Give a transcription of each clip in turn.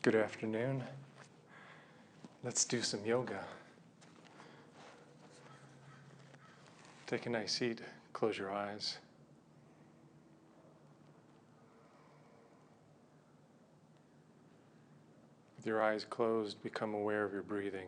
Good afternoon. Let's do some yoga. Take a nice seat, close your eyes. With your eyes closed, become aware of your breathing.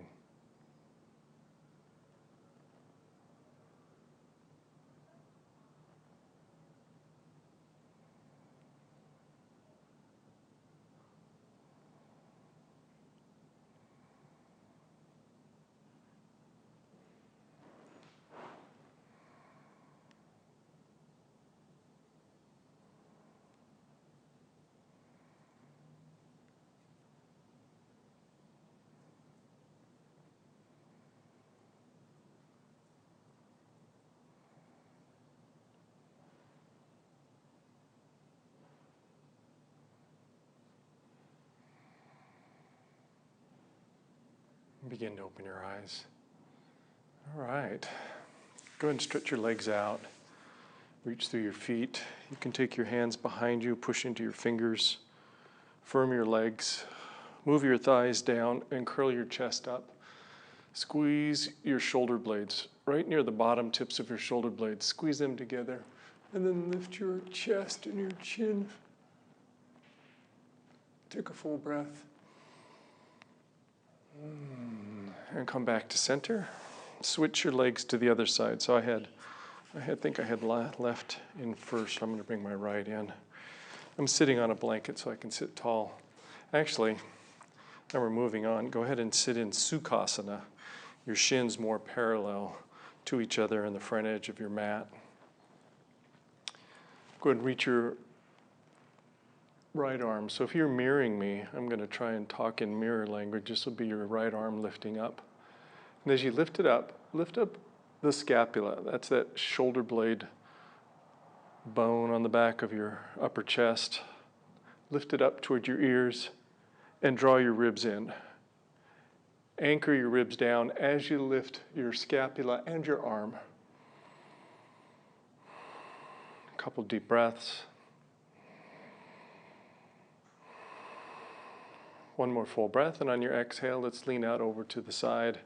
Begin to open your eyes. All right. Go ahead and stretch your legs out. Reach through your feet. You can take your hands behind you, push into your fingers. Firm your legs. Move your thighs down and curl your chest up. Squeeze your shoulder blades right near the bottom tips of your shoulder blades. Squeeze them together and then lift your chest and your chin. Take a full breath. And come back to center. Switch your legs to the other side. So I think I had left in first. I'm going to bring my right in. I'm sitting on a blanket so I can sit tall. Actually, now we're moving on. Go ahead and sit in Sukhasana. Your shins more parallel to each other in the front edge of your mat. Go ahead and reach your right arm. So if you're mirroring me, I'm going to try and talk in mirror language. This will be your right arm lifting up. And as you lift up the scapula. That's that shoulder blade bone on the back of your upper chest. Lift it up toward your ears and draw your ribs in. Anchor your ribs down as you lift your scapula and your arm. A couple deep breaths. One more full breath, and on your exhale, let's lean out over to the side.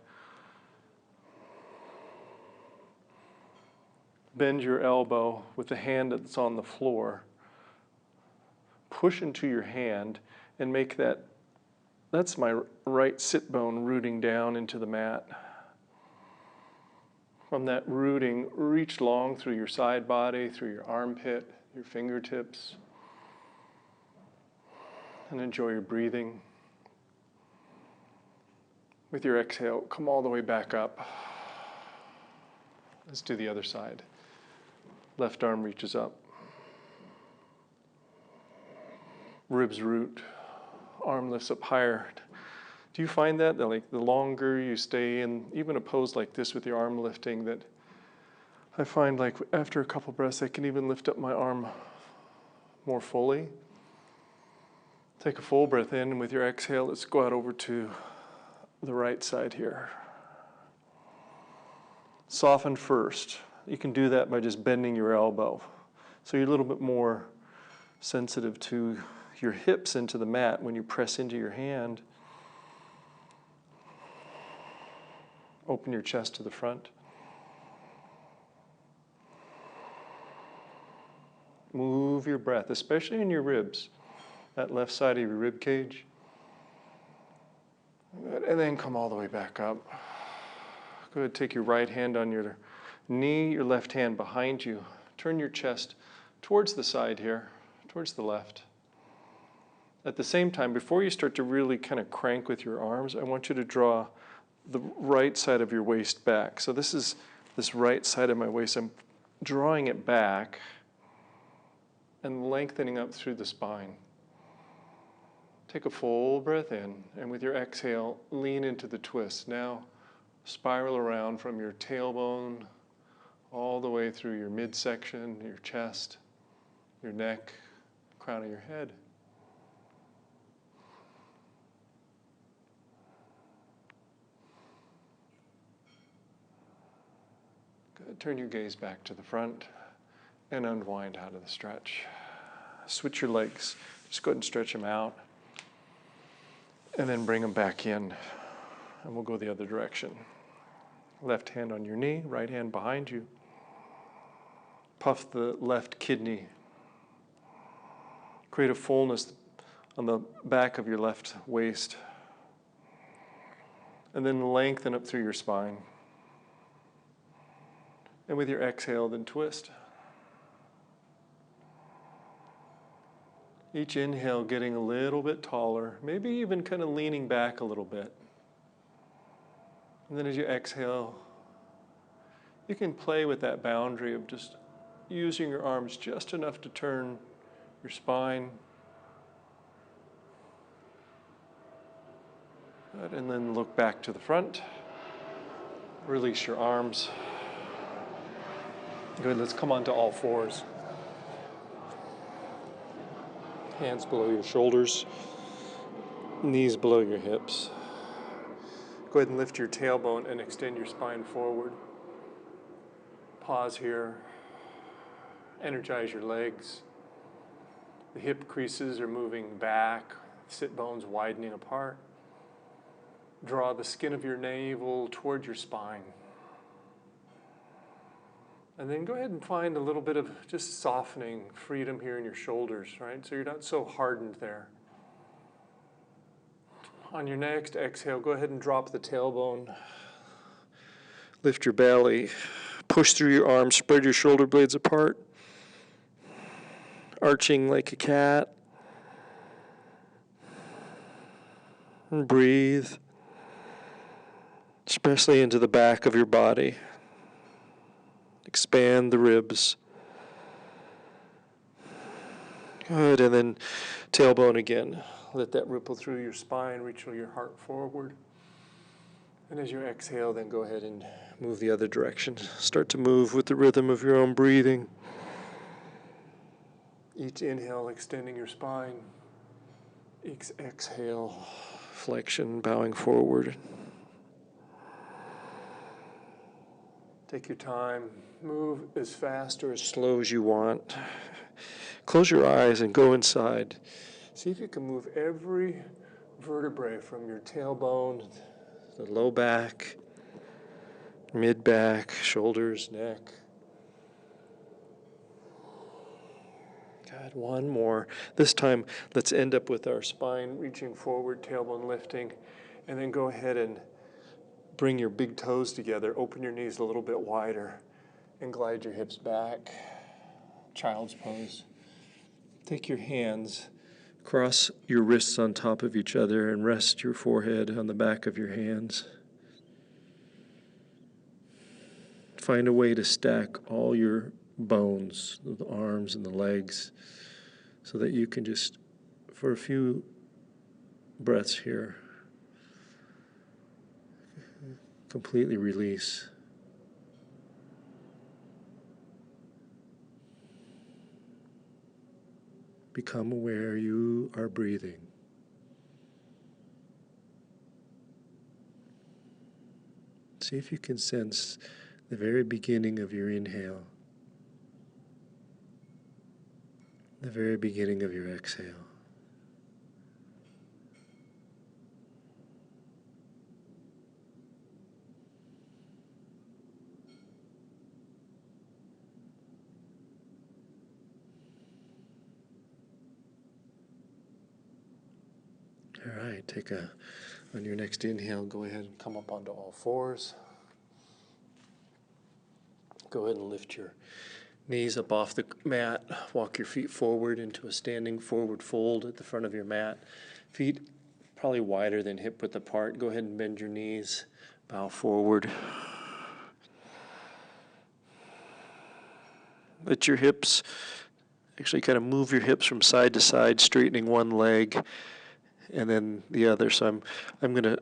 Bend your elbow with the hand that's on the floor. Push into your hand and make that's my right sit bone rooting down into the mat. From that rooting, reach long through your side body, through your armpit, your fingertips, and enjoy your breathing. With your exhale, come all the way back up. Let's do the other side. Left arm reaches up. Ribs root. Arm lifts up higher. Do you find that like the longer you stay in even a pose like this with your arm lifting, that I find like after a couple breaths I can even lift up my arm more fully? Take a full breath in, and with your exhale, let's go out over to the right side here. Soften first. You can do that by just bending your elbow. So you're a little bit more sensitive to your hips into the mat when you press into your hand. Open your chest to the front. Move your breath, especially in your ribs, that left side of your rib cage. Good. And then come all the way back up. Go ahead, take your right hand on your knee, your left hand behind you. Turn your chest towards the side here, towards the left. At the same time, before you start to really kind of crank with your arms, I want you to draw the right side of your waist back. So this is this right side of my waist. I'm drawing it back and lengthening up through the spine. Take a full breath in, and with your exhale, lean into the twist. Now, spiral around from your tailbone all the way through your midsection, your chest, your neck, crown of your head. Good. Turn your gaze back to the front and unwind out of the stretch. Switch your legs. Just go ahead and stretch them out. And then bring them back in. And we'll go the other direction. Left hand on your knee, right hand behind you. Puff the left kidney. Create a fullness on the back of your left waist. And then lengthen up through your spine. And with your exhale, then twist. Each inhale getting a little bit taller, maybe even kind of leaning back a little bit. And then as you exhale, you can play with that boundary of just using your arms just enough to turn your spine. Good. And then look back to the front. Release your arms. Good, let's come onto all fours. Hands below your shoulders, knees below your hips. Go ahead and lift your tailbone and extend your spine forward. Pause here. Energize your legs. The hip creases are moving back, sit bones widening apart. Draw the skin of your navel toward your spine. And then go ahead and find a little bit of just softening, freedom here in your shoulders, right? So you're not so hardened there. On your next exhale, go ahead and drop the tailbone. Lift your belly. Push through your arms. Spread your shoulder blades apart. Arching like a cat. And breathe. Especially into the back of your body. Expand the ribs. Good, and then tailbone again. Let that ripple through your spine, reach your heart forward. And as you exhale, then go ahead and move the other direction. Start to move with the rhythm of your own breathing. Each inhale, extending your spine. Each exhale, flexion, bowing forward. Take your time. Move as fast or as slow as you want. Close your eyes and go inside. See if you can move every vertebrae from your tailbone, the low back, mid back, shoulders, neck. Good, one more. This time, let's end up with our spine reaching forward, tailbone lifting, and then go ahead and bring your big toes together, open your knees a little bit wider, and glide your hips back. Child's pose. Take your hands, cross your wrists on top of each other, and rest your forehead on the back of your hands. Find a way to stack all your bones, the arms and the legs, so that you can just, for a few breaths here, completely release. Become aware you are breathing. See if you can sense the very beginning of your inhale, the very beginning of your exhale. All right, on your next inhale, go ahead and come up onto all fours. Go ahead and lift your knees up off the mat. Walk your feet forward into a standing forward fold at the front of your mat. Feet probably wider than hip width apart. Go ahead and bend your knees. Bow forward. Let your hips, actually kind of move your hips from side to side, straightening one leg and then the other. So I'm going to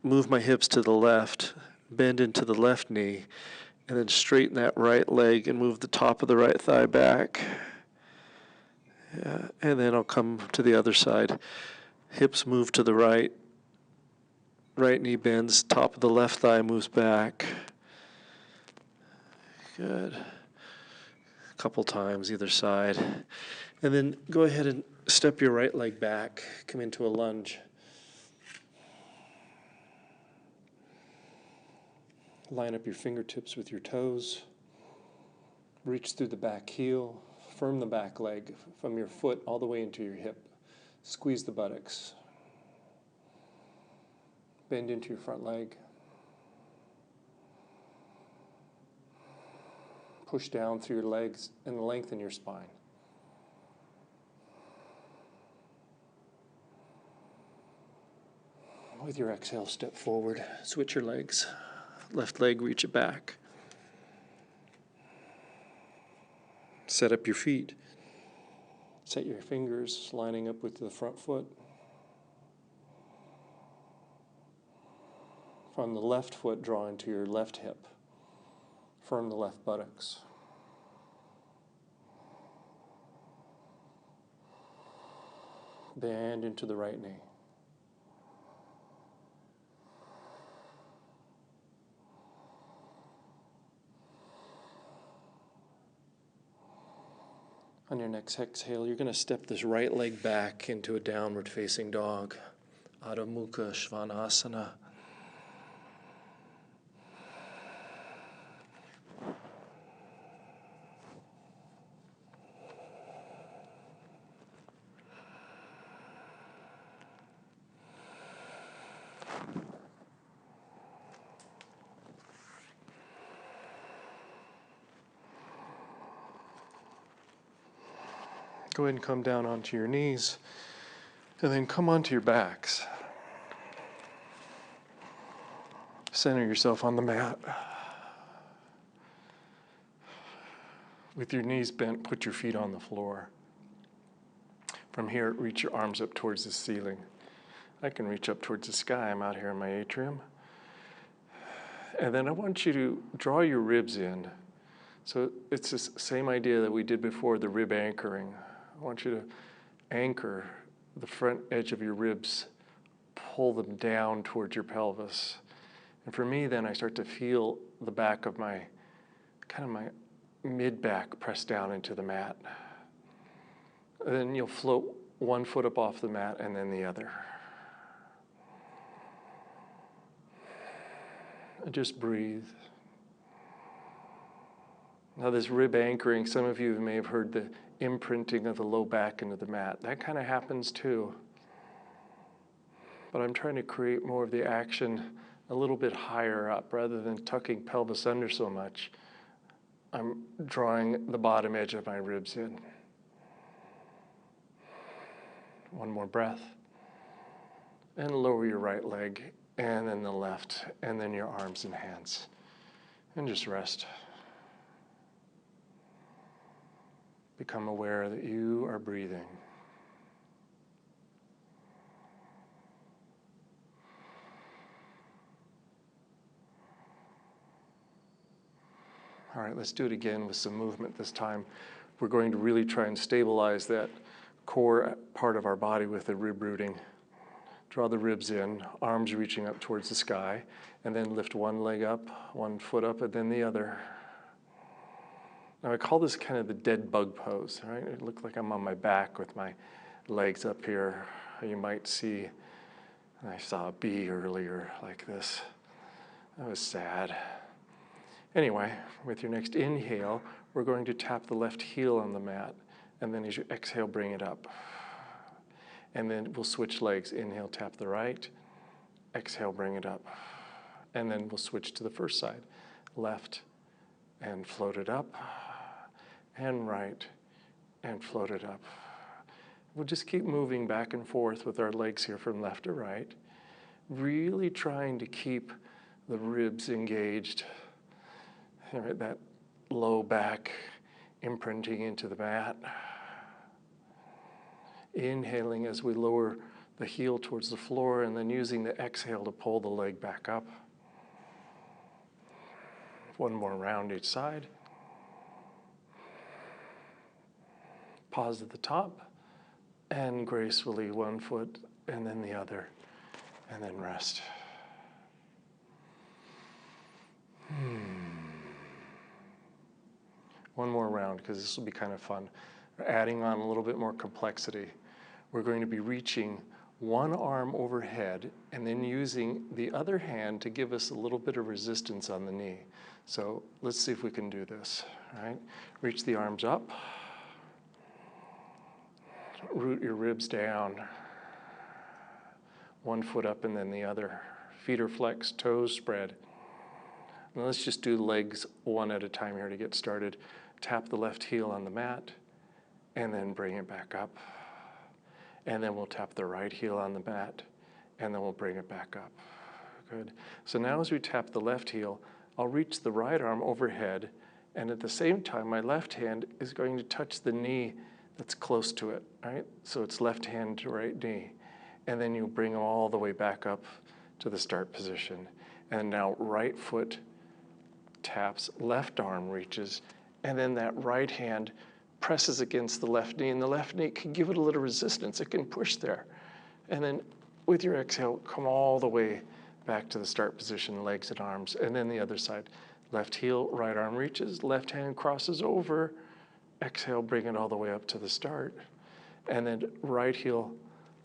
move my hips to the left, bend into the left knee, and then straighten that right leg and move the top of the right thigh back. Yeah, and then I'll come to the other side. Hips move to the right. Right knee bends, top of the left thigh moves back. Good. A couple times either side. And then go ahead and step your right leg back. Come into a lunge. Line up your fingertips with your toes. Reach through the back heel. Firm the back leg from your foot all the way into your hip. Squeeze the buttocks. Bend into your front leg. Push down through your legs and lengthen your spine. With your exhale, step forward. Switch your legs. Left leg, reach it back. Set up your feet. Set your fingers lining up with the front foot. From the left foot, draw into your left hip. Firm the left buttocks. Bend into the right knee. On your next exhale, you're going to step this right leg back into a downward facing dog. Adho Mukha Svanasana. Go ahead and come down onto your knees, and then come onto your backs. Center yourself on the mat. With your knees bent, put your feet on the floor. From here, reach your arms up towards the ceiling. I can reach up towards the sky. I'm out here in my atrium. And then I want you to draw your ribs in. So it's the same idea that we did before, the rib anchoring. I want you to anchor the front edge of your ribs, pull them down towards your pelvis. And for me, then I start to feel the back of my mid-back press down into the mat. And then you'll float one foot up off the mat and then the other. And just breathe. Now this rib anchoring, some of you may have heard the imprinting of the low back into the mat. That kind of happens too. But I'm trying to create more of the action a little bit higher up rather than tucking pelvis under so much. I'm drawing the bottom edge of my ribs in. One more breath. And lower your right leg, and then the left, and then your arms and hands. And just rest. Become aware that you are breathing. All right, let's do it again with some movement this time. We're going to really try and stabilize that core part of our body with the rib rooting. Draw the ribs in, arms reaching up towards the sky, and then lift one leg up, one foot up, and then the other. Now I call this kind of the dead bug pose, right? It looks like I'm on my back with my legs up here. You might see, I saw a bee earlier like this. That was sad. Anyway, with your next inhale, we're going to tap the left heel on the mat, and then as you exhale, bring it up. And then we'll switch legs. Inhale, tap the right. Exhale, bring it up. And then we'll switch to the first side. Left, and float it up. And right, and float it up. We'll just keep moving back and forth with our legs here from left to right, really trying to keep the ribs engaged. Right, that low back imprinting into the mat. Inhaling as we lower the heel towards the floor, and then using the exhale to pull the leg back up. One more round each side. Pause at the top, and gracefully one foot, and then the other, and then rest. One more round, because this will be kind of fun. We're adding on a little bit more complexity. We're going to be reaching one arm overhead, and then using the other hand to give us a little bit of resistance on the knee. So let's see if we can do this, all right? Reach the arms up, root your ribs down, one foot up and then the other. Feet are flexed, toes spread. Now let's just do legs one at a time here to get started. Tap the left heel on the mat, and then bring it back up. And then we'll tap the right heel on the mat, and then we'll bring it back up. Good. So now as we tap the left heel, I'll reach the right arm overhead, and at the same time, my left hand is going to touch the knee that's close to it, right? So it's left hand to right knee. And then you bring them all the way back up to the start position. And now right foot taps, left arm reaches, and then that right hand presses against the left knee, and the left knee can give it a little resistance. It can push there. And then with your exhale, come all the way back to the start position, legs and arms, and then the other side. Left heel, right arm reaches, left hand crosses over, exhale, bring it all the way up to the start. And then right heel,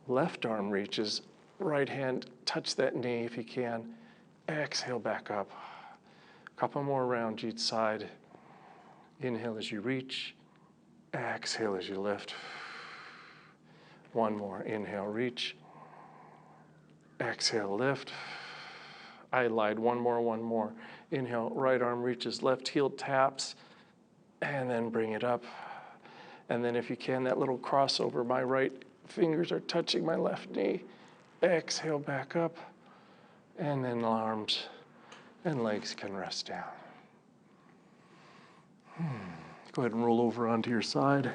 left arm reaches, right hand, touch that knee if you can, exhale back up. A couple more rounds each side. Inhale as you reach, exhale as you lift. One more, inhale, reach, exhale, lift. I lied, one more. Inhale, right arm reaches, left heel taps, and then bring it up. And then if you can, that little crossover, my right fingers are touching my left knee. Exhale back up, and then arms and legs can rest down. Go ahead and roll over onto your side.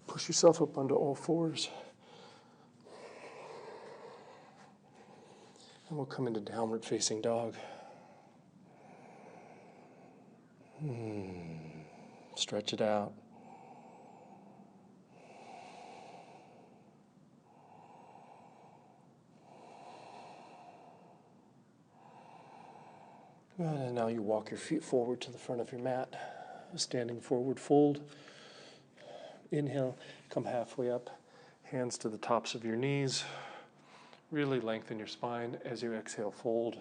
Push yourself up onto all fours. And we'll come into downward facing dog. Stretch it out. And now you walk your feet forward to the front of your mat. Standing forward fold. Inhale, come halfway up. Hands to the tops of your knees. Really lengthen your spine as you exhale, fold.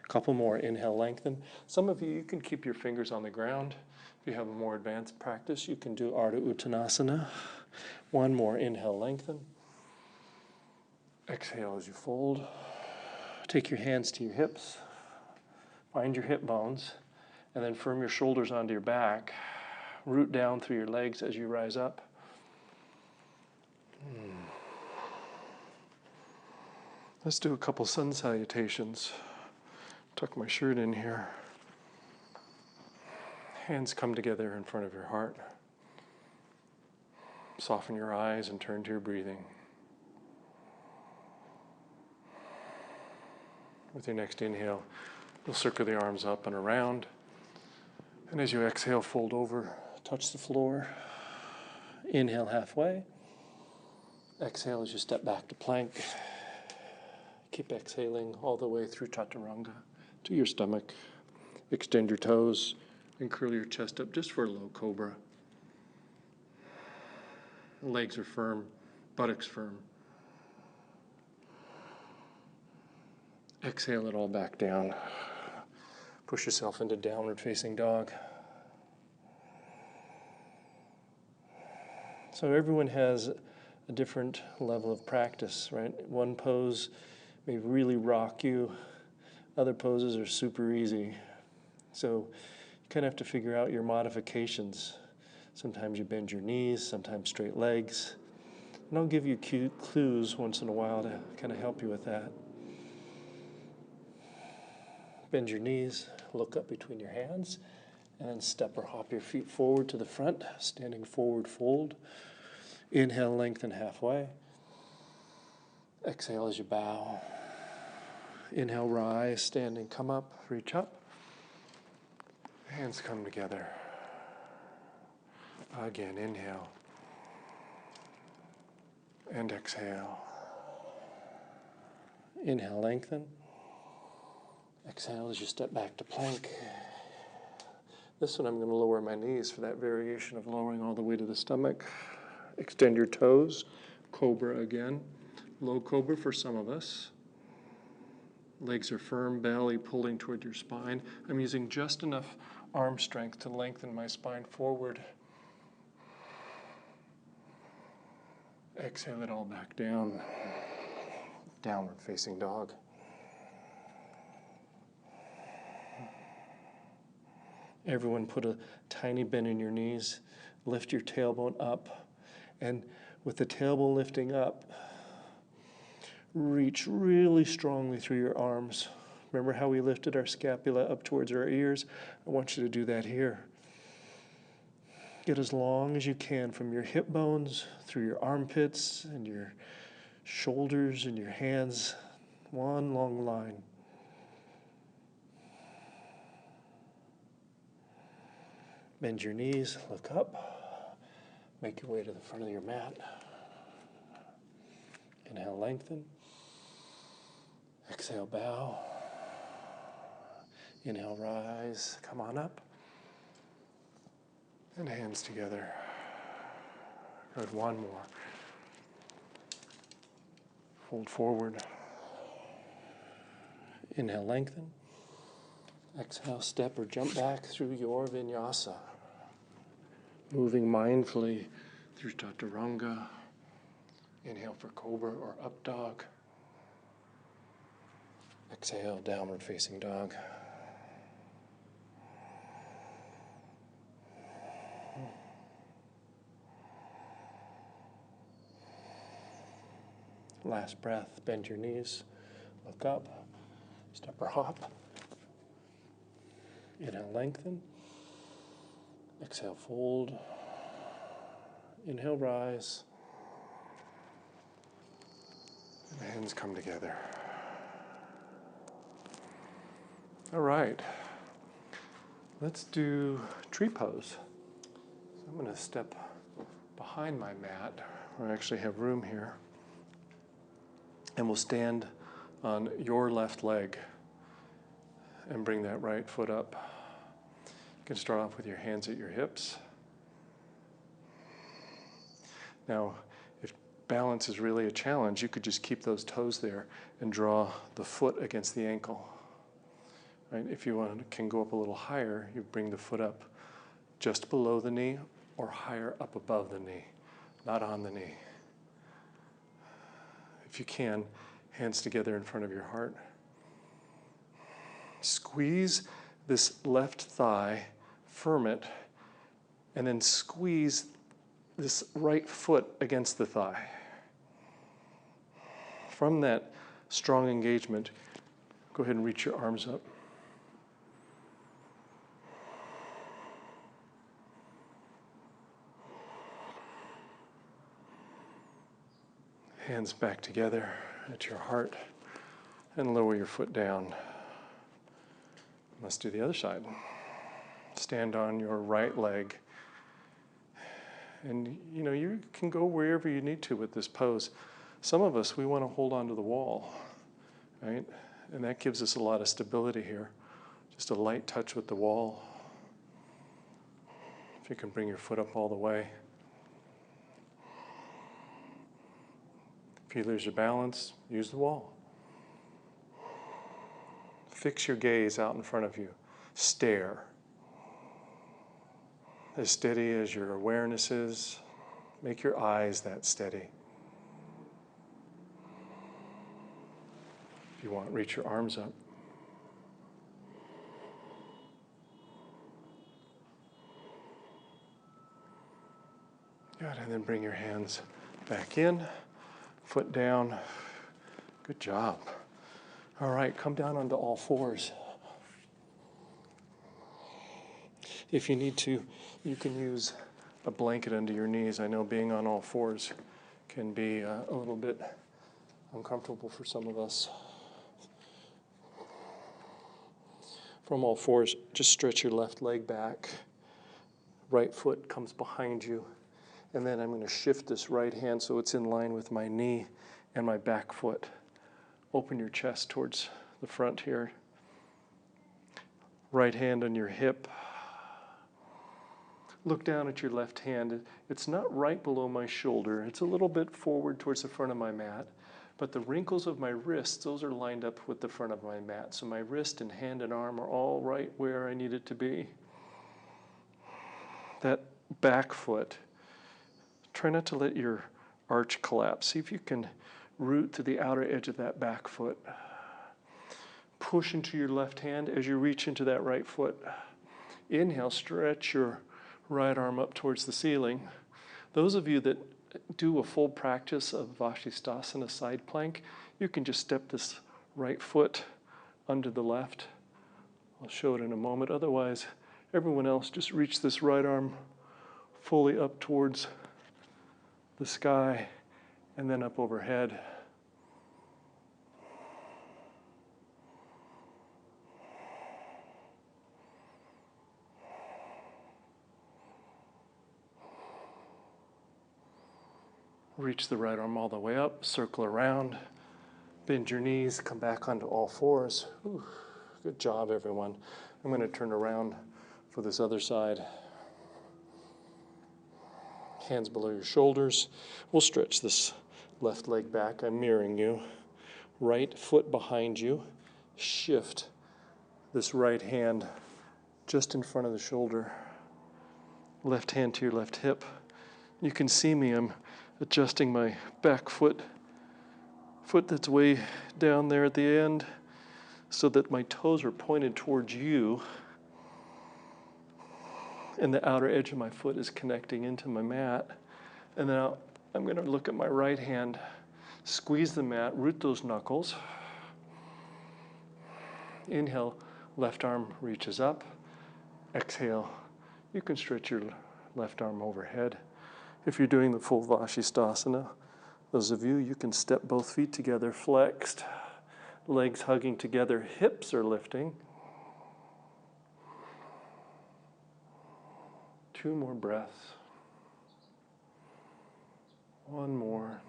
Couple more, inhale, lengthen. Some of you can keep your fingers on the ground. If you have a more advanced practice, you can do Ardha Uttanasana. One more, inhale, lengthen. Exhale as you fold. Take your hands to your hips. Find your hip bones. And then firm your shoulders onto your back. Root down through your legs as you rise up. Let's do a couple sun salutations. Tuck my shirt in here. Hands come together in front of your heart. Soften your eyes and turn to your breathing. With your next inhale, you'll circle the arms up and around. And as you exhale, fold over, touch the floor. Inhale halfway. Exhale as you step back to plank. Keep exhaling all the way through chaturanga to your stomach. Extend your toes and curl your chest up just for a low cobra. Legs are firm, buttocks firm. Exhale it all back down. Push yourself into downward facing dog. So everyone has a different level of practice, right? One pose may really rock you. Other poses are super easy. So you kind of have to figure out your modifications. Sometimes you bend your knees, sometimes straight legs. And I'll give you clues once in a while to kind of help you with that. Bend your knees, look up between your hands, and then step or hop your feet forward to the front, standing forward fold. Inhale, lengthen halfway. Exhale as you bow. Inhale, rise, standing, come up, reach up. Hands come together. Again, inhale. And exhale. Inhale, lengthen. Exhale as you step back to plank. This one I'm going to lower my knees for that variation of lowering all the way to the stomach. Extend your toes, Cobra again. Low cobra for some of us. Legs are firm, belly pulling toward your spine. I'm using just enough arm strength to lengthen my spine forward. Exhale it all back down. Downward facing dog. Everyone put a tiny bend in your knees. Lift your tailbone up. And with the tailbone lifting up, reach really strongly through your arms. Remember how we lifted our scapula up towards our ears? I want you to do that here. Get as long as you can from your hip bones, through your armpits and your shoulders and your hands. One long line. Bend your knees, look up, make your way to the front of your mat. Inhale, lengthen. Exhale, bow. Inhale, rise, come on up. And hands together. Good, one more. Fold forward. Inhale, lengthen. Exhale, step or jump back through your vinyasa. Moving mindfully through chaturanga. Inhale for cobra or up dog. Exhale, downward facing dog. Last breath, bend your knees, look up, step or hop. Inhale, lengthen. Exhale, fold. Inhale, rise. And the hands come together. All right. Let's do tree pose. So I'm going to step behind my mat, where I actually have room here. And we'll stand on your left leg and bring that right foot up. You can start off with your hands at your hips. Now, if balance is really a challenge, you could just keep those toes there and draw the foot against the ankle. Right? If you can go up a little higher, you bring the foot up just below the knee or higher up above the knee, not on the knee. If you can, hands together in front of your heart. Squeeze this left thigh, firm it, and then squeeze this right foot against the thigh. From that strong engagement, go ahead and reach your arms up. Hands back together at your heart and lower your foot down. Let's do the other side. Stand on your right leg. And you can go wherever you need to with this pose. Some of us, we want to hold on to the wall, right? And that gives us a lot of stability here. Just a light touch with the wall. If you can bring your foot up all the way. If you lose your balance, use the wall. Fix your gaze out in front of you. Stare. As steady as your awareness is, make your eyes that steady. If you want, reach your arms up. Good, and then bring your hands back in. Foot down. Good job. All right, come down onto all fours. If you need to, you can use a blanket under your knees. I know being on all fours can be a little bit uncomfortable for some of us. From all fours, just stretch your left leg back. Right foot comes behind you. And then I'm going to shift this right hand so it's in line with my knee and my back foot. Open your chest towards the front here. Right hand on your hip. Look down at your left hand. It's not right below my shoulder. It's a little bit forward towards the front of my mat. But the wrinkles of my wrists, those are lined up with the front of my mat. So my wrist and hand and arm are all right where I need it to be. That back foot, try not to let your arch collapse. See if you can root to the outer edge of that back foot. Push into your left hand as you reach into that right foot. Inhale, stretch your right arm up towards the ceiling. Those of you that do a full practice of Vashisthasana side plank, you can just step this right foot under the left. I'll show it in a moment. Otherwise, everyone else just reach this right arm fully up towards the sky and then up overhead. Reach the right arm all the way up, circle around, bend your knees, come back onto all fours. Ooh, good job, everyone. I'm going to turn around for this other side. Hands below your shoulders. We'll stretch this left leg back. I'm mirroring you. Right foot behind you. Shift this right hand just in front of the shoulder. Left hand to your left hip. You can see me. I'm adjusting my back foot that's way down there at the end so that my toes are pointed towards you and the outer edge of my foot is connecting into my mat. And then I'm going to look at my right hand, squeeze the mat, root those knuckles. Inhale, left arm reaches up. Exhale, you can stretch your left arm overhead. If you're doing the full Vashisthasana, those of you, you can step both feet together, flexed, legs hugging together, hips are lifting. 2 more breaths. 1 more.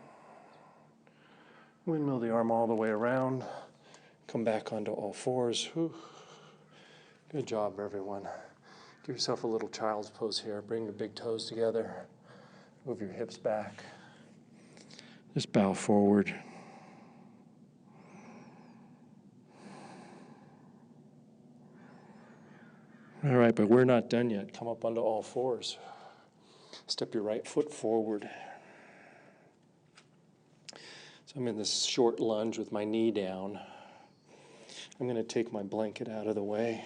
Windmill the arm all the way around. Come back onto all fours. Whew. Good job, everyone. Give yourself a little child's pose here. Bring your big toes together. Move your hips back. Just bow forward. All right, but we're not done yet. Come up onto all fours. Step your right foot forward. So I'm in this short lunge with my knee down. I'm going to take my blanket out of the way.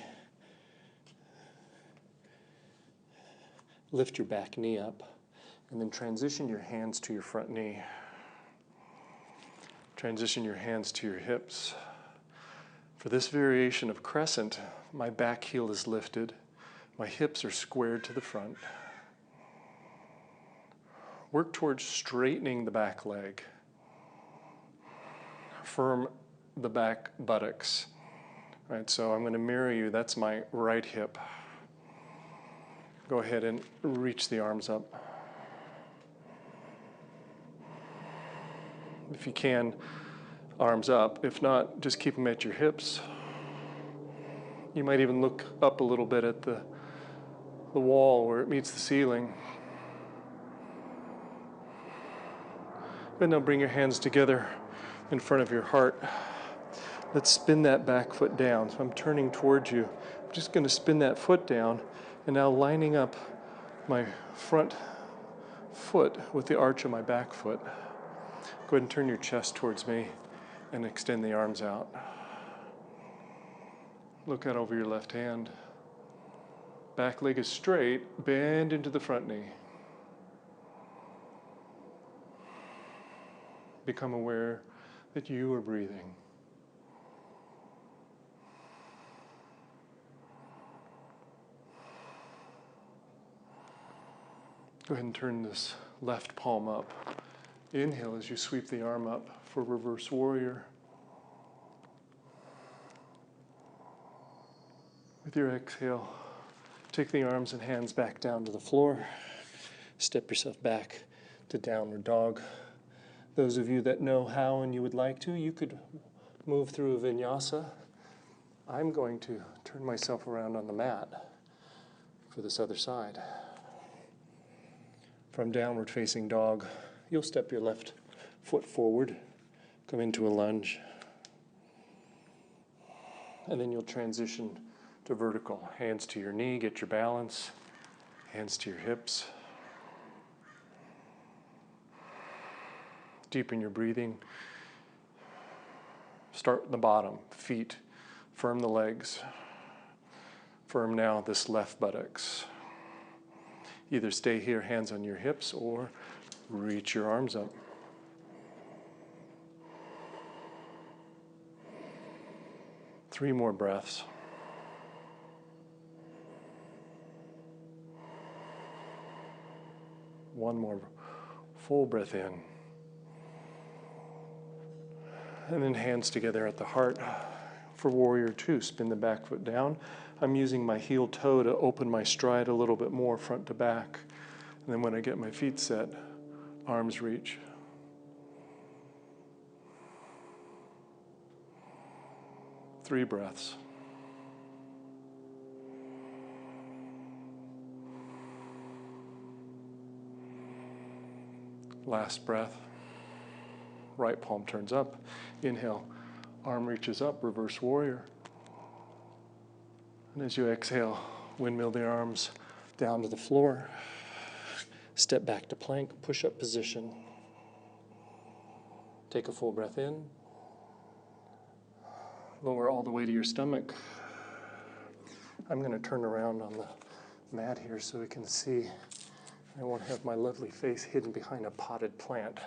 Lift your back knee up. And then transition your hands to your front knee. Transition your hands to your hips. For this variation of crescent, my back heel is lifted. My hips are squared to the front. Work towards straightening the back leg. Firm the back buttocks. All right, so I'm going to mirror you. That's my right hip. Go ahead and reach the arms up. If you can, arms up. If not, just keep them at your hips. You might even look up a little bit at the wall where it meets the ceiling. And now bring your hands together in front of your heart. Let's spin that back foot down. So I'm turning towards you. I'm just going to spin that foot down and now lining up my front foot with the arch of my back foot. Go ahead and turn your chest towards me and extend the arms out. Look out over your left hand. Back leg is straight, bend into the front knee. Become aware that you are breathing. Go ahead and turn this left palm up. Inhale as you sweep the arm up for reverse warrior. With your exhale, take the arms and hands back down to the floor. Step yourself back to downward dog. Those of you that know how and you would like to, you could move through a vinyasa. I'm going to turn myself around on the mat for this other side. From downward facing dog, you'll step your left foot forward, come into a lunge, and then you'll transition to vertical. Hands to your knee, get your balance, hands to your hips. Deepen your breathing. Start at the bottom, feet, firm the legs. Firm now this left buttocks. Either stay here, hands on your hips, or reach your arms up. Three more breaths. One more full breath in. And then hands together at the heart. For warrior two, spin the back foot down. I'm using my heel toe to open my stride a little bit more front to back. And then when I get my feet set, arms reach. Three breaths. Last breath. Right palm turns up. Inhale, arm reaches up, reverse warrior. And as you exhale, windmill the arms down to the floor. Step back to plank, push-up position. Take a full breath in. Lower all the way to your stomach. I'm going to turn around on the mat here so we can see. I won't have my lovely face hidden behind a potted plant.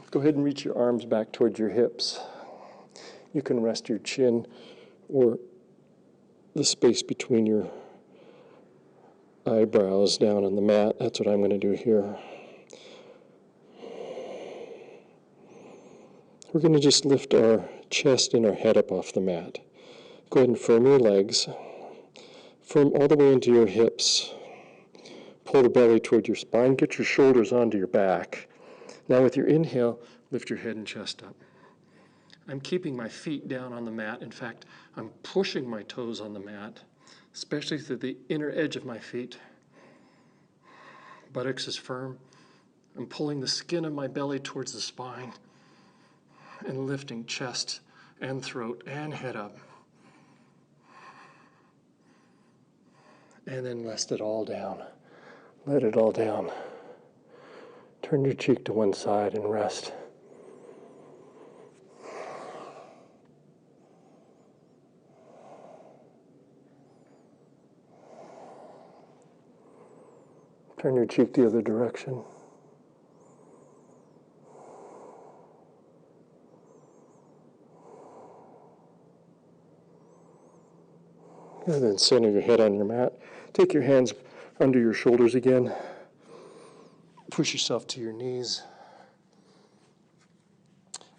Go ahead and reach your arms back towards your hips. You can rest your chin or the space between your eyebrows down on the mat. That's what I'm going to do here. We're going to just lift our chest and our head up off the mat. Go ahead and firm your legs. Firm all the way into your hips. Pull the belly toward your spine. Get your shoulders onto your back. Now with your inhale, lift your head and chest up. I'm keeping my feet down on the mat. In fact, I'm pushing my toes on the mat, especially through the inner edge of my feet. Buttocks is firm. I'm pulling the skin of my belly towards the spine and lifting chest and throat and head up. And then let it all down. Let it all down. Turn your cheek to one side and rest. Turn your cheek the other direction. And then center your head on your mat. Take your hands under your shoulders again. Push yourself to your knees.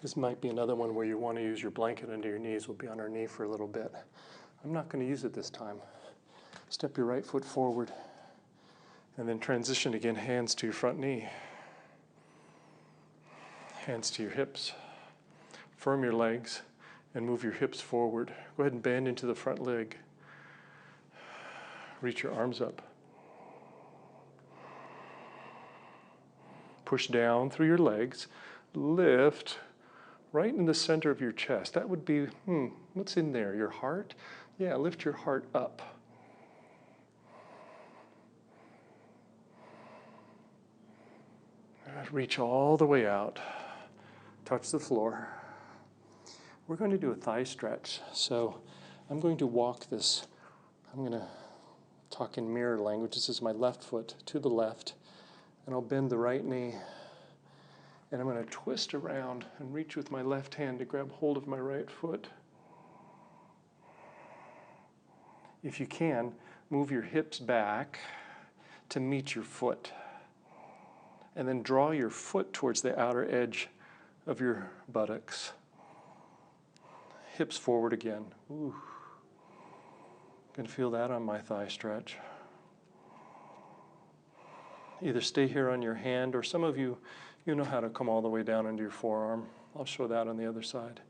This might be another one where you want to use your blanket under your knees. We'll be on our knee for a little bit. I'm not going to use it this time. Step your right foot forward. And then transition again, hands to your front knee. Hands to your hips. Firm your legs and move your hips forward. Go ahead and bend into the front leg. Reach your arms up. Push down through your legs. Lift right in the center of your chest. That would be, what's in there? Your heart? Yeah, lift your heart up. Reach all the way out. Touch the floor. We're going to do a thigh stretch. So I'm going to walk this. I'm going to talk in mirror language. This is my left foot to the left. And I'll bend the right knee. And I'm going to twist around and reach with my left hand to grab hold of my right foot. If you can, move your hips back to meet your foot. And then draw your foot towards the outer edge of your buttocks. Hips forward again. Ooh. Can feel that on my thigh stretch. Either stay here on your hand, or some of you, you know how to come all the way down into your forearm. I'll show that on the other side.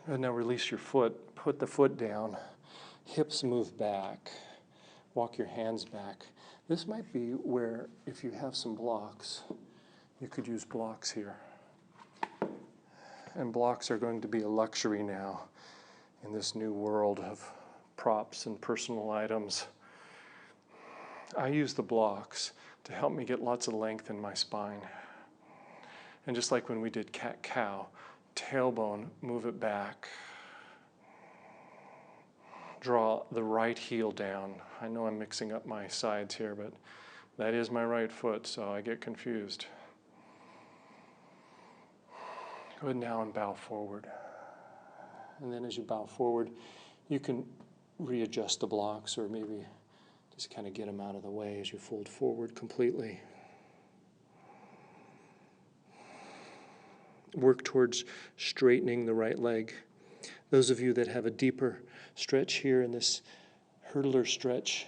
And now release your foot. Put the foot down Hips move back. Walk your hands back. This might be where, if you have some blocks, you could use blocks here. And blocks are going to be a luxury now in this new world of props and personal items. I use the blocks to help me get lots of length in my spine. And just like when we did cat-cow, tailbone, move it back. Draw the right heel down. I know I'm mixing up my sides here, but that is my right foot, so I get confused. Go ahead now and bow forward. And then as you bow forward, you can readjust the blocks or maybe just kind of get them out of the way as you fold forward completely. Work towards straightening the right leg. Those of you that have a deeper stretch here in this hurdler stretch,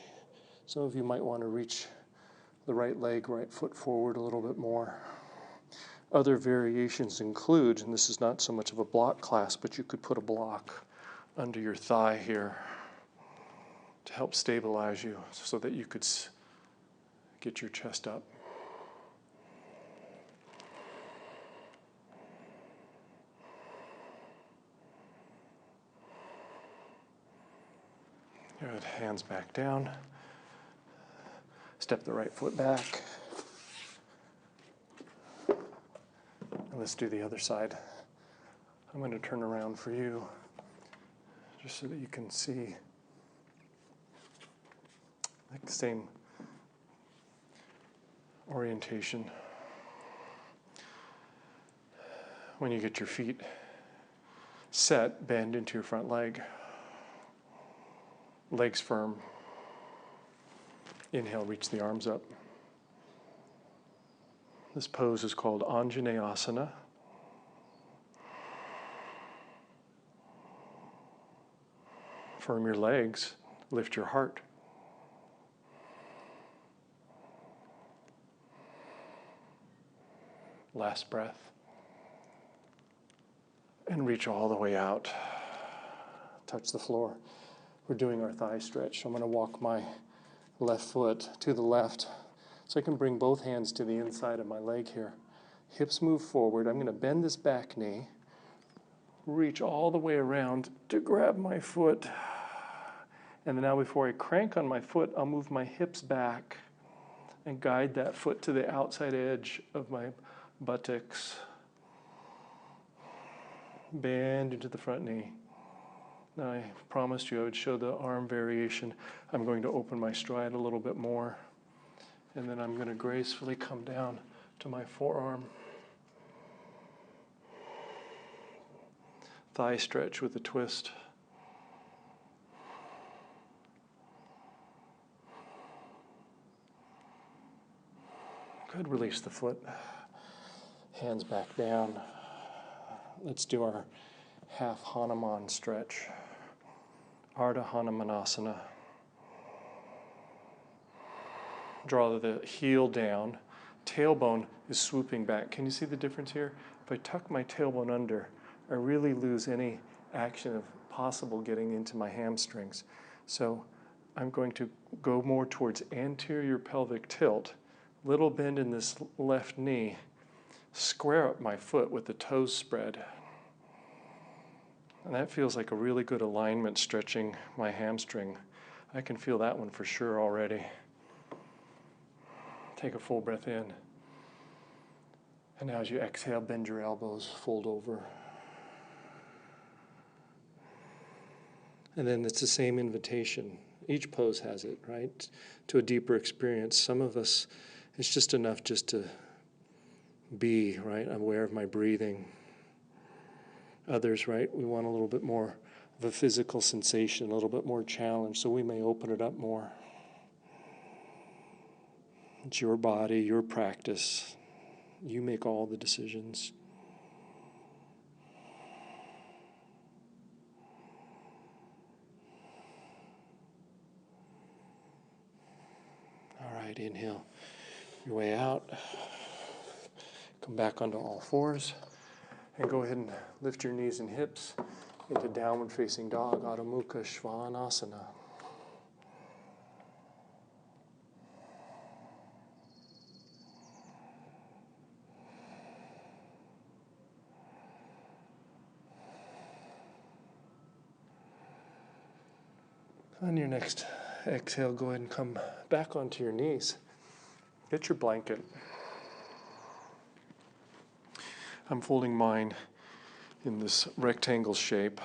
some of you might want to reach the right leg, right foot forward a little bit more. Other variations include, and this is not so much of a block class, but you could put a block under your thigh here to help stabilize you so that you could get your chest up. Good, hands back down. Step the right foot back. And let's do the other side. I'm going to turn around for you just so that you can see like the same orientation. When you get your feet set, bend into your front leg. Legs firm. Inhale, reach the arms up. This pose is called Anjaneyasana. Firm your legs, lift your heart. Last breath. And reach all the way out. Touch the floor. We're doing our thigh stretch. I'm going to walk my left foot to the left so I can bring both hands to the inside of my leg here. Hips move forward. I'm going to bend this back knee, reach all the way around to grab my foot. And then now before I crank on my foot, I'll move my hips back and guide that foot to the outside edge of my buttocks. Bend into the front knee. Now I promised you I would show the arm variation. I'm going to open my stride a little bit more. And then I'm going to gracefully come down to my forearm. Thigh stretch with a twist. Good, release the foot. Hands back down. Let's do our half Hanuman stretch. Ardha Hanumanasana. Draw the heel down. Tailbone is swooping back. Can you see the difference here? If I tuck my tailbone under, I really lose any action of possible getting into my hamstrings. So I'm going to go more towards anterior pelvic tilt. Little bend in this left knee. Square up my foot with the toes spread. And that feels like a really good alignment stretching my hamstring. I can feel that one for sure already. Take a full breath in. And now as you exhale, bend your elbows, fold over. And then it's the same invitation. Each pose has it, right? To a deeper experience. Some of us, it's just enough just to be, right? I'm aware of my breathing. Others, right, we want a little bit more of a physical sensation, a little bit more challenge, so we may open it up more. It's your body, your practice. You make all the decisions. All right, inhale your way out. Come back onto all fours. And go ahead and lift your knees and hips into downward facing dog, Adho Mukha Svanasana. On your next exhale, go ahead and come back onto your knees. Get your blanket. I'm folding mine in this rectangle shape.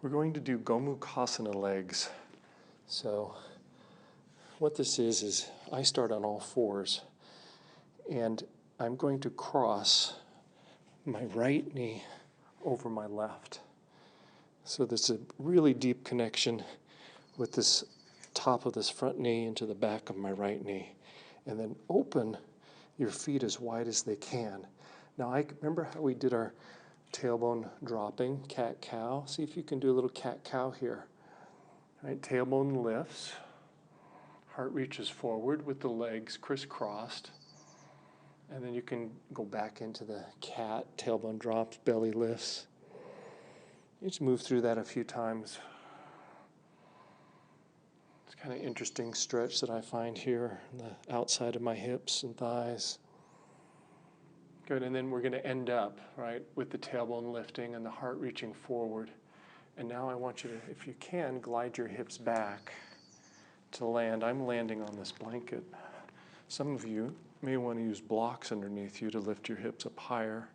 We're going to do Gomukhasana legs. So what this is I start on all fours, and I'm going to cross my right knee over my left. So there's a really deep connection with this top of this front knee into the back of my right knee. And then open your feet as wide as they can. Now, I remember how we did our tailbone dropping, cat-cow. See if you can do a little cat-cow here. All right, tailbone lifts. Heart reaches forward with the legs crisscrossed. And then you can go back into the cat, tailbone drops, belly lifts. You just move through that a few times. It's kind of interesting stretch that I find here on the outside of my hips and thighs. Good, and then we're going to end up, right, with the tailbone lifting and the heart reaching forward. And now I want you to, if you can, glide your hips back to land. I'm landing on this blanket. Some of you may want to use blocks underneath you to lift your hips up higher.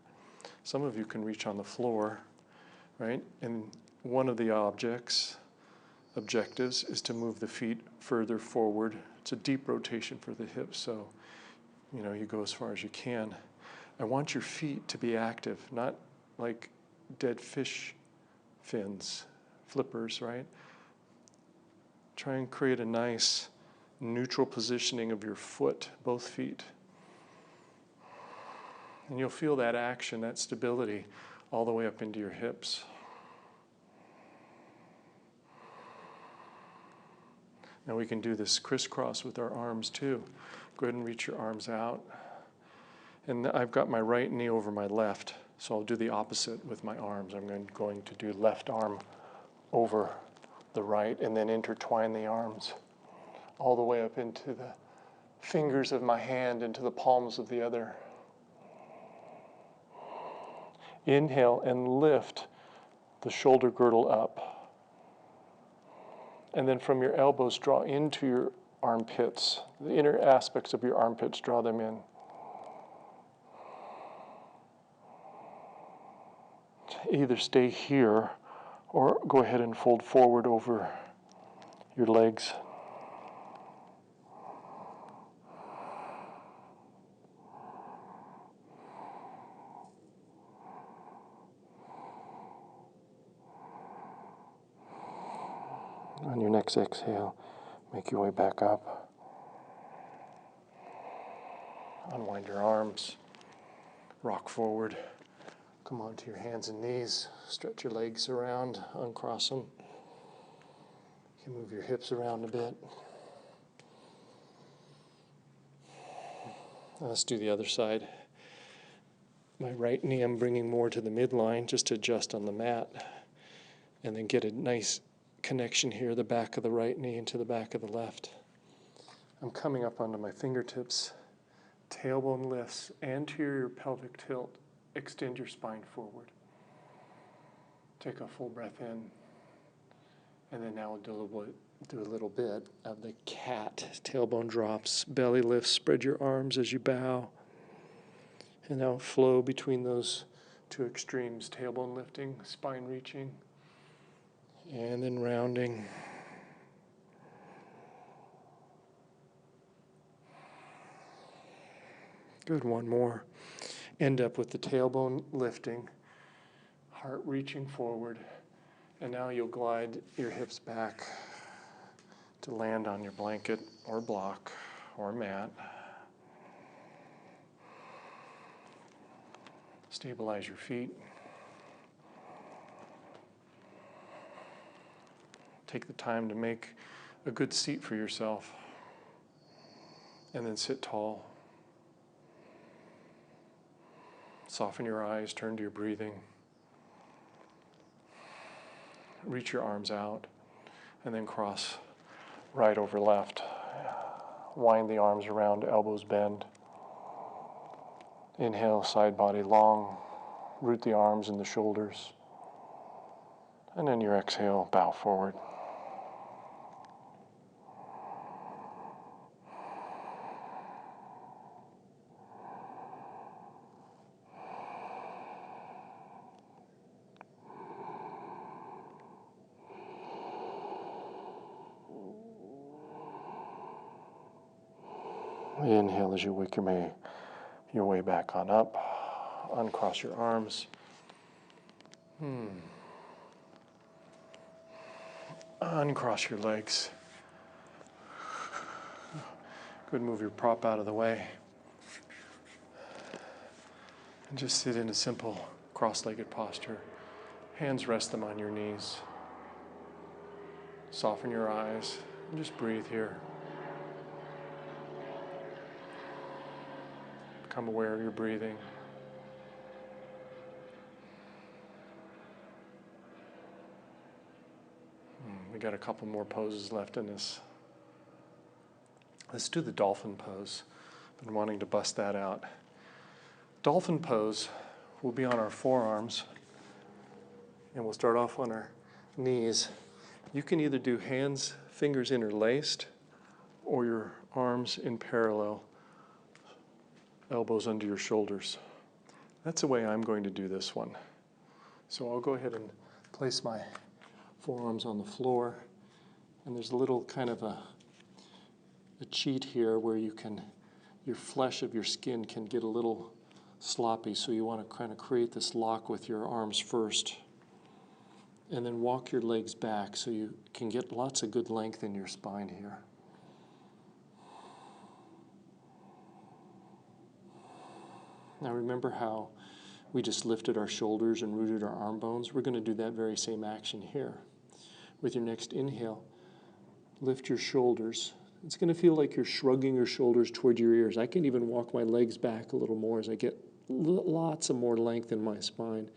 Some of you can reach on the floor, right? And one of the objectives is to move the feet further forward. It's a deep rotation for the hips, so you go as far as you can. I want your feet to be active, not like dead fish fins, flippers, right? Try and create a nice neutral positioning of your foot, both feet. And you'll feel that action, that stability, all the way up into your hips. Now we can do this crisscross with our arms too. Go ahead and reach your arms out. And I've got my right knee over my left, so I'll do the opposite with my arms. I'm going to do left arm over the right and then intertwine the arms all the way up into the fingers of my hand, into the palms of the other. Inhale and lift the shoulder girdle up. And then from your elbows, draw into your armpits. The inner aspects of your armpits, draw them in. Either stay here or go ahead and fold forward over your legs. On your next exhale, make your way back up. Unwind your arms, rock forward. Come onto your hands and knees, stretch your legs around, uncross them. You can move your hips around a bit. Now let's do the other side. My right knee I'm bringing more to the midline just to adjust on the mat, and then get a nice connection here, the back of the right knee into the back of the left. I'm coming up onto my fingertips, tailbone lifts, anterior pelvic tilt. Extend your spine forward. Take a full breath in. And then now we'll do a little bit of the cat. Tailbone drops, belly lifts, spread your arms as you bow. And now flow between those two extremes, tailbone lifting, spine reaching, and then rounding. Good, one more. End up with the tailbone lifting, heart reaching forward, and now you'll glide your hips back to land on your blanket or block or mat. Stabilize your feet. Take the time to make a good seat for yourself, and then sit tall. Soften your eyes, turn to your breathing. Reach your arms out and then cross right over left. Wind the arms around, elbows bend. Inhale, side body long. Root the arms and the shoulders. And then your exhale, bow forward. Inhale as you work your way back on up. Uncross your arms. Uncross your legs. Good, move your prop out of the way. And just sit in a simple cross-legged posture. Hands rest them on your knees. Soften your eyes and just breathe here. Become aware of your breathing. We got a couple more poses left in this. Let's do the dolphin pose. I've been wanting to bust that out. Dolphin pose, we'll be on our forearms, and we'll start off on our knees. You can either do hands, fingers interlaced, or your arms in parallel, elbows under your shoulders. That's the way I'm going to do this one. So I'll go ahead and place my forearms on the floor, and there's a little kind of a cheat here where your flesh of your skin can get a little sloppy, so you want to kind of create this lock with your arms first, and then walk your legs back so you can get lots of good length in your spine here. Now remember how we just lifted our shoulders and rooted our arm bones? We're going to do that very same action here. With your next inhale, lift your shoulders. It's going to feel like you're shrugging your shoulders toward your ears. I can even walk my legs back a little more as I get lots of more length in my spine.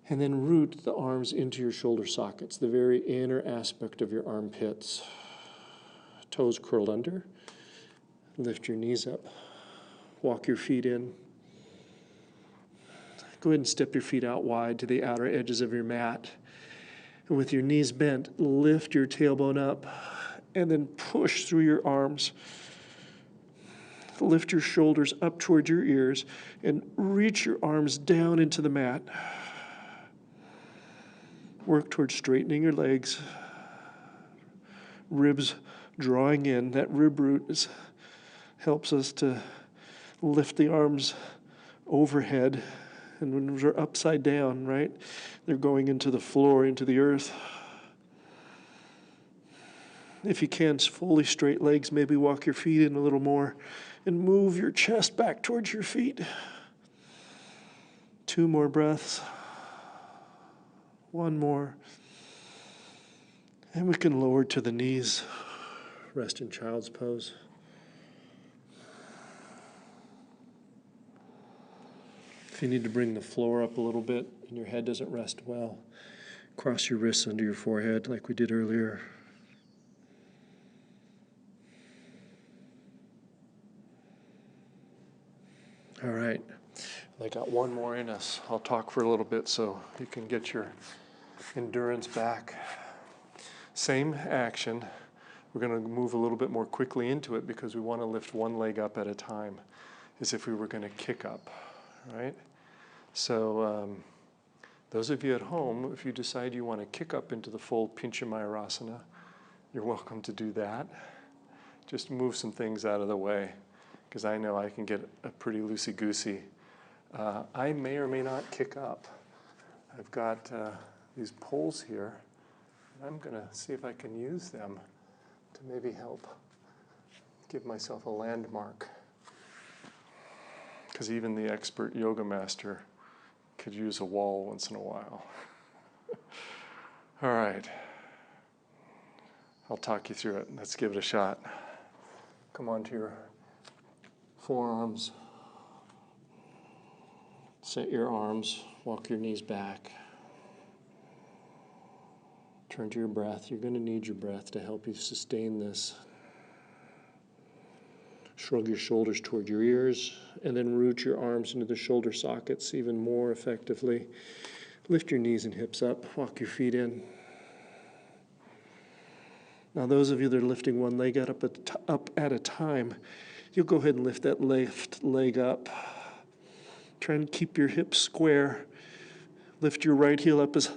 And then root the arms into your shoulder sockets, the very inner aspect of your armpits. Toes curled under. Lift your knees up. Walk your feet in. Go ahead and step your feet out wide to the outer edges of your mat. And with your knees bent, lift your tailbone up and then push through your arms. Lift your shoulders up toward your ears and reach your arms down into the mat. Work towards straightening your legs. Ribs drawing in. That rib root helps us to lift the arms overhead. And when they're upside down, right, they're going into the floor, into the earth. If you can, fully straight legs, maybe walk your feet in a little more and move your chest back towards your feet. 2 more breaths. 1 more. And we can lower to the knees. Rest in child's pose. If you need to bring the floor up a little bit and your head doesn't rest well, cross your wrists under your forehead like we did earlier. All right, I got 1 more in us. I'll talk for a little bit so you can get your endurance back. Same action. We're going to move a little bit more quickly into it because we want to lift 1 leg up at a time, as if we were going to kick up, right? So those of you at home, if you decide you want to kick up into the full Pincha Mayurasana, you're welcome to do that. Just move some things out of the way, because I know I can get a pretty loosey-goosey. I may or may not kick up. I've got these poles here. I'm going to see if I can use them to maybe help give myself a landmark. Because even the expert yoga master could use a wall once in a while. All right. I'll talk you through it. Let's give it a shot. Come onto your forearms. Set your arms. Walk your knees back. Turn to your breath. You're going to need your breath to help you sustain this. Shrug your shoulders toward your ears, and then root your arms into the shoulder sockets even more effectively. Lift your knees and hips up. Walk your feet in. Now, those of you that are lifting one leg up at a time, you'll go ahead and lift that left leg up. Try and keep your hips square. Lift your right heel up as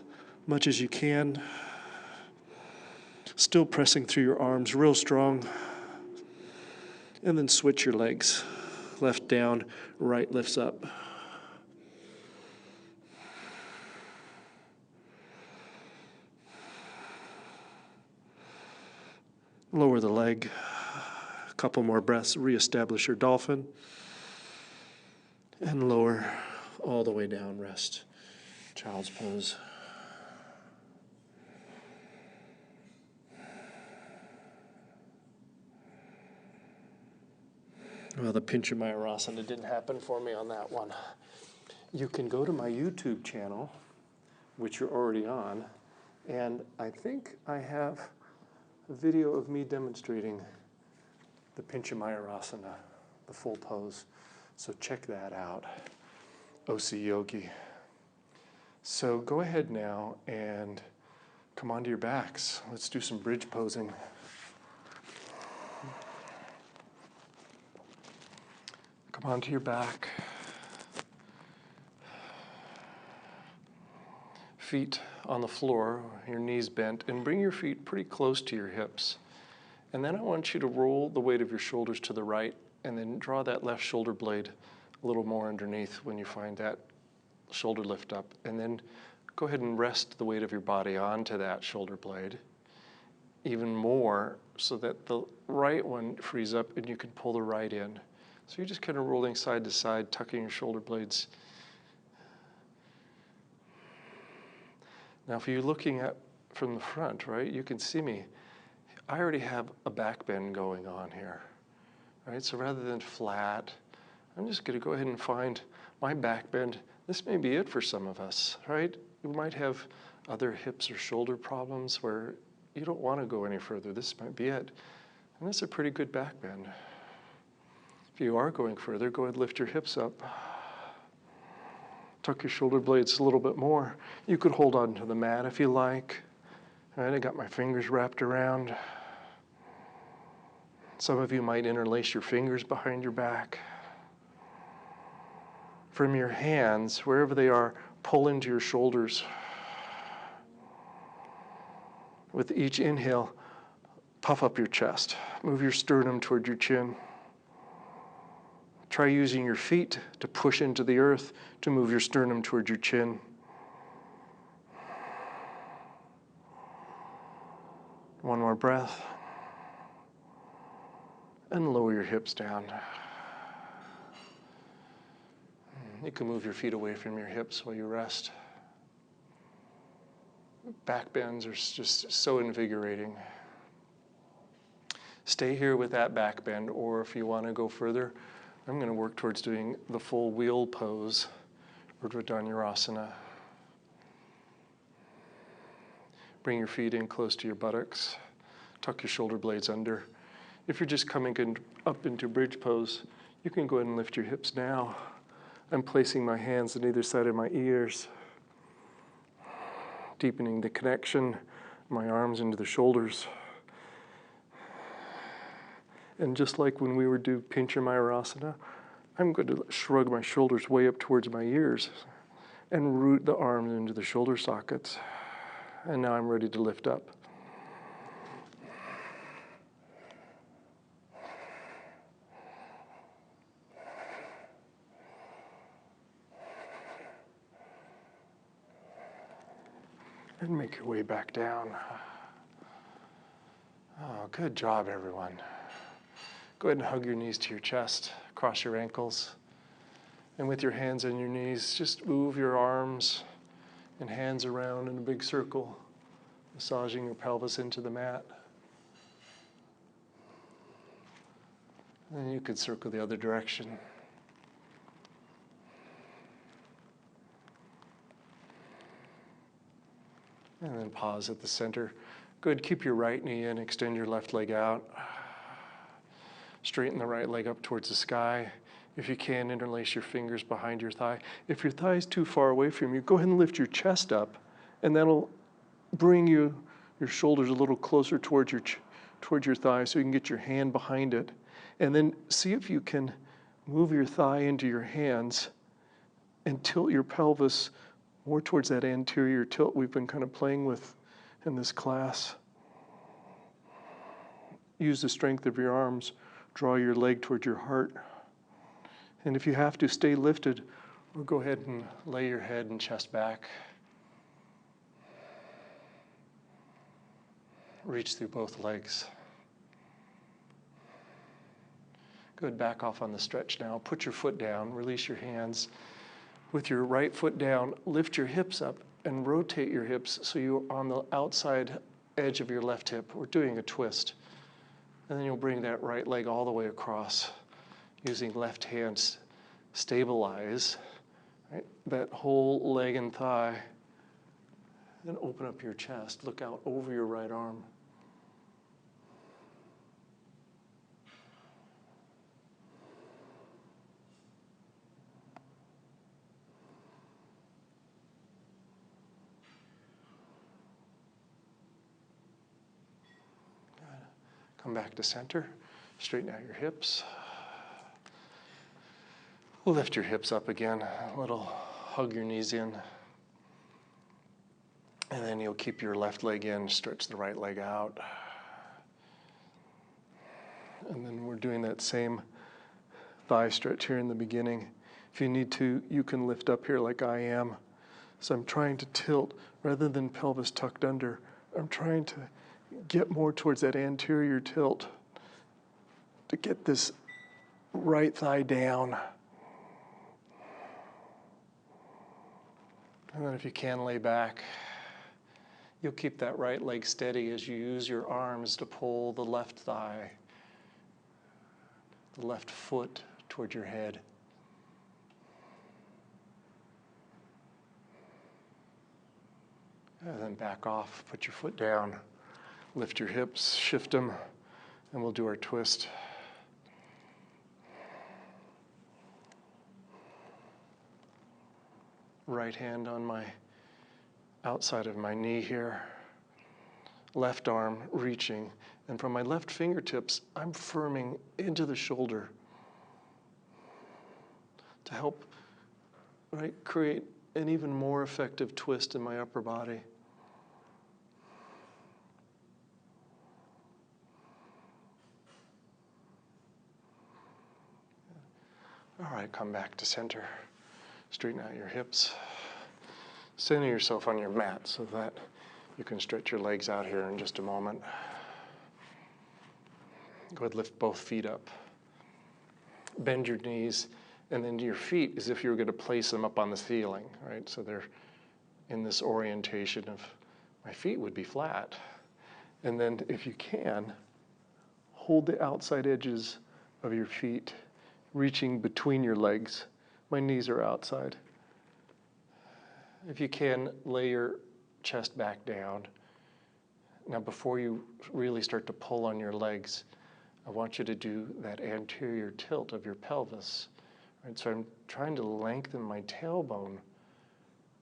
much as you can. Still pressing through your arms real strong. And then switch your legs. Left down, right lifts up. Lower the leg. A couple more breaths. Reestablish your dolphin. And lower all the way down. Rest. Child's pose. Well, the Pincha Mayurasana didn't happen for me on that one. You can go to my YouTube channel, which you're already on, and I think I have a video of me demonstrating the Pincha Mayurasana, the full pose. So check that out, OC Yogi. So go ahead now and come onto your backs. Let's do some bridge posing. Come onto your back. Feet on the floor, your knees bent, and bring your feet pretty close to your hips. And then I want you to roll the weight of your shoulders to the right, and then draw that left shoulder blade a little more underneath when you find that shoulder lift up. And then go ahead and rest the weight of your body onto that shoulder blade even more so that the right one frees up and you can pull the right in. So you're just kind of rolling side to side, tucking your shoulder blades. Now, if you're looking at from the front, right, you can see me. I already have a back bend going on here, right? So rather than flat, I'm just going to go ahead and find my back bend. This may be it for some of us, right? You might have other hips or shoulder problems where you don't want to go any further. This might be it. And that's a pretty good back bend. If you are going further, go ahead and lift your hips up. Tuck your shoulder blades a little bit more. You could hold on to the mat if you like. All right, I got my fingers wrapped around. Some of you might interlace your fingers behind your back. From your hands, wherever they are, pull into your shoulders. With each inhale, puff up your chest. Move your sternum toward your chin. Try using your feet to push into the earth to move your sternum toward your chin. One more breath. And lower your hips down. You can move your feet away from your hips while you rest. Back bends are just so invigorating. Stay here with that back bend, or if you want to go further, I'm going to work towards doing the full wheel pose, Urdhva Dhanurasana. Bring your feet in close to your buttocks. Tuck your shoulder blades under. If you're just coming up into bridge pose, you can go ahead and lift your hips now. I'm placing my hands on either side of my ears, deepening the connection, my arms into the shoulders. And just like when we were doing Pincha Mayurasana, I'm going to shrug my shoulders way up towards my ears and root the arms into the shoulder sockets. And now I'm ready to lift up. And make your way back down. Oh, good job, everyone. Go ahead and hug your knees to your chest, cross your ankles. And with your hands on your knees, just move your arms and hands around in a big circle, massaging your pelvis into the mat. And you could circle the other direction. And then pause at the center. Good, keep your right knee in, extend your left leg out. Straighten the right leg up towards the sky. If you can, interlace your fingers behind your thigh. If your thigh is too far away from you, go ahead and lift your chest up, and that'll bring your shoulders a little closer towards your thigh so you can get your hand behind it. And then see if you can move your thigh into your hands and tilt your pelvis more towards that anterior tilt we've been kind of playing with in this class. Use the strength of your arms. Draw your leg towards your heart. And if you have to, stay lifted, or go ahead and lay your head and chest back. Reach through both legs. Good, back off on the stretch now. Put your foot down, release your hands. With your right foot down, lift your hips up and rotate your hips so you're on the outside edge of your left hip. We're doing a twist. And then you'll bring that right leg all the way across, using left hands, stabilize, right, that whole leg and thigh. Then open up your chest, look out over your right arm. Come back to center, straighten out your hips. Lift your hips up again, a little hug your knees in. And then you'll keep your left leg in, stretch the right leg out. And then we're doing that same thigh stretch here in the beginning. If you need to, you can lift up here like I am. So I'm trying to tilt, rather than pelvis tucked under, I'm trying to get more towards that anterior tilt to get this right thigh down. And then if you can, lay back. You'll keep that right leg steady as you use your arms to pull the left thigh, the left foot toward your head. And then back off, put your foot down. Lift your hips, shift them, and we'll do our twist. Right hand on my outside of my knee here. Left arm reaching, and from my left fingertips, I'm firming into the shoulder to help, right, create an even more effective twist in my upper body. All right, come back to center. Straighten out your hips. Center yourself on your mat so that you can stretch your legs out here in just a moment. Go ahead, lift both feet up. Bend your knees, and then your feet as if you were going to place them up on the ceiling, right? So they're in this orientation of my feet would be flat. And then if you can, hold the outside edges of your feet reaching between your legs. My knees are outside. If you can, lay your chest back down. Now, before you really start to pull on your legs, I want you to do that anterior tilt of your pelvis. Right? So I'm trying to lengthen my tailbone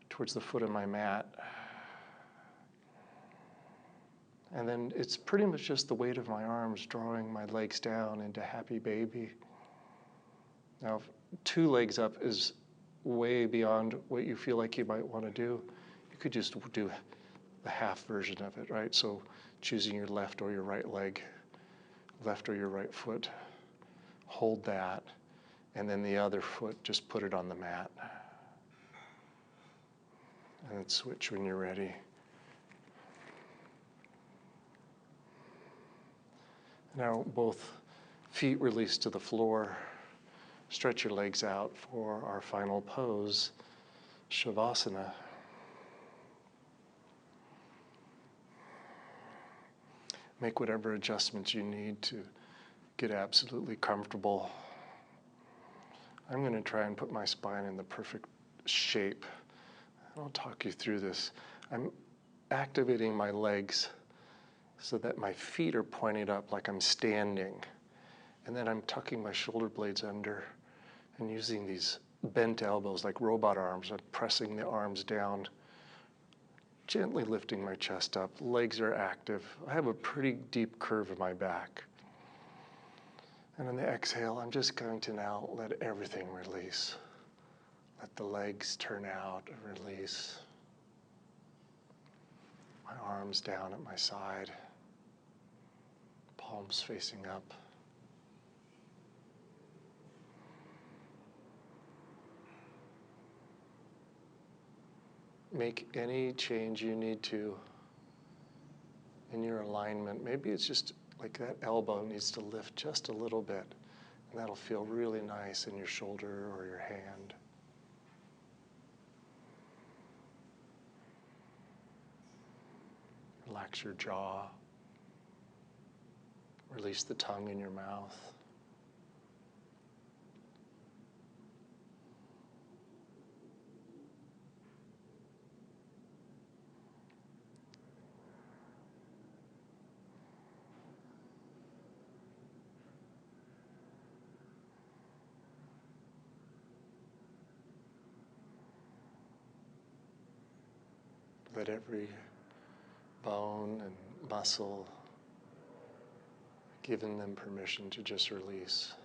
towards the foot of my mat. And then it's pretty much just the weight of my arms drawing my legs down into happy baby. Now, 2 legs up is way beyond what you feel like you might want to do. You could just do the half version of it, right? So choosing your left or your right leg, left or your right foot, hold that, and then the other foot, just put it on the mat. And then switch when you're ready. Now both feet release to the floor. Stretch your legs out for our final pose, savasana. Make whatever adjustments you need to get absolutely comfortable. I'm going to try and put my spine in the perfect shape. I'll talk you through this. I'm activating my legs so that my feet are pointed up like I'm standing. And then I'm tucking my shoulder blades under and using these bent elbows like robot arms. I'm pressing the arms down, gently lifting my chest up. Legs are active. I have a pretty deep curve in my back. And on the exhale, I'm just going to now let everything release. Let the legs turn out, release. My arms down at my side, palms facing up. Make any change you need to in your alignment. Maybe it's just like that elbow needs to lift just a little bit, and that'll feel really nice in your shoulder or your hand. Relax your jaw. Release the tongue in your mouth. Let every bone and muscle, giving them permission to just release.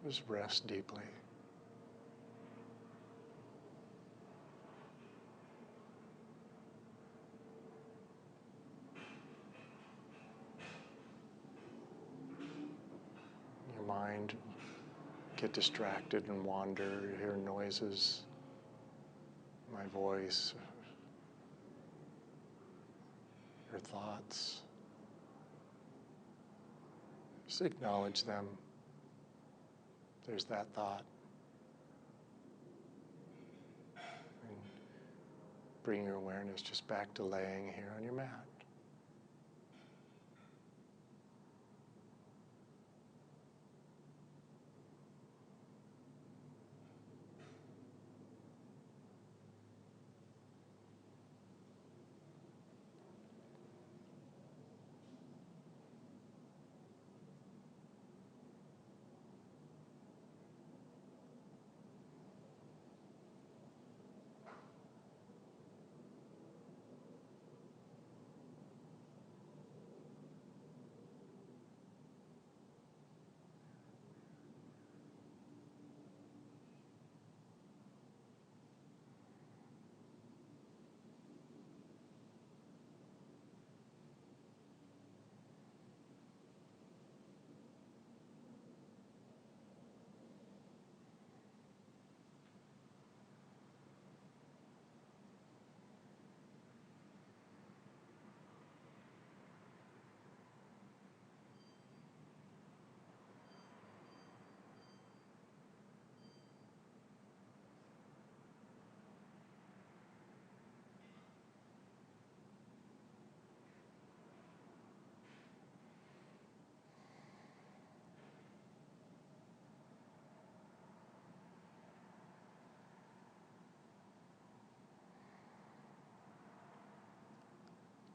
Just rest deeply. Your mind get distracted and wander. You hear noises, my voice, your thoughts. Just acknowledge them. There's that thought. And bring your awareness just back to laying here on your mat.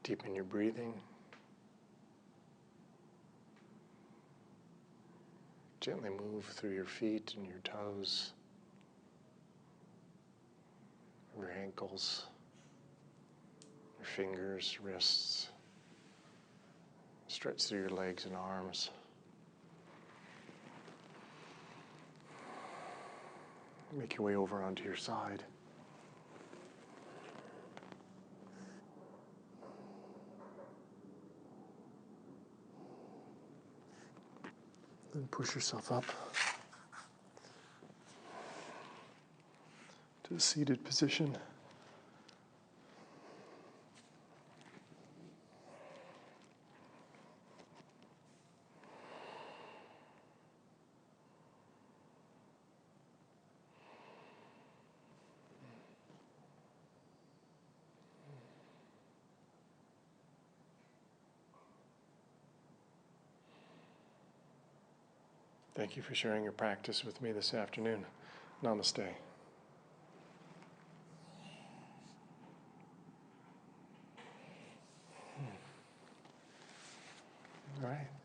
Deepen your breathing. Gently move through your feet and your toes, your ankles, your fingers, wrists. Stretch through your legs and arms. Make your way over onto your side. Then push yourself up to a seated position. Thank you for sharing your practice with me this afternoon. Namaste. All right.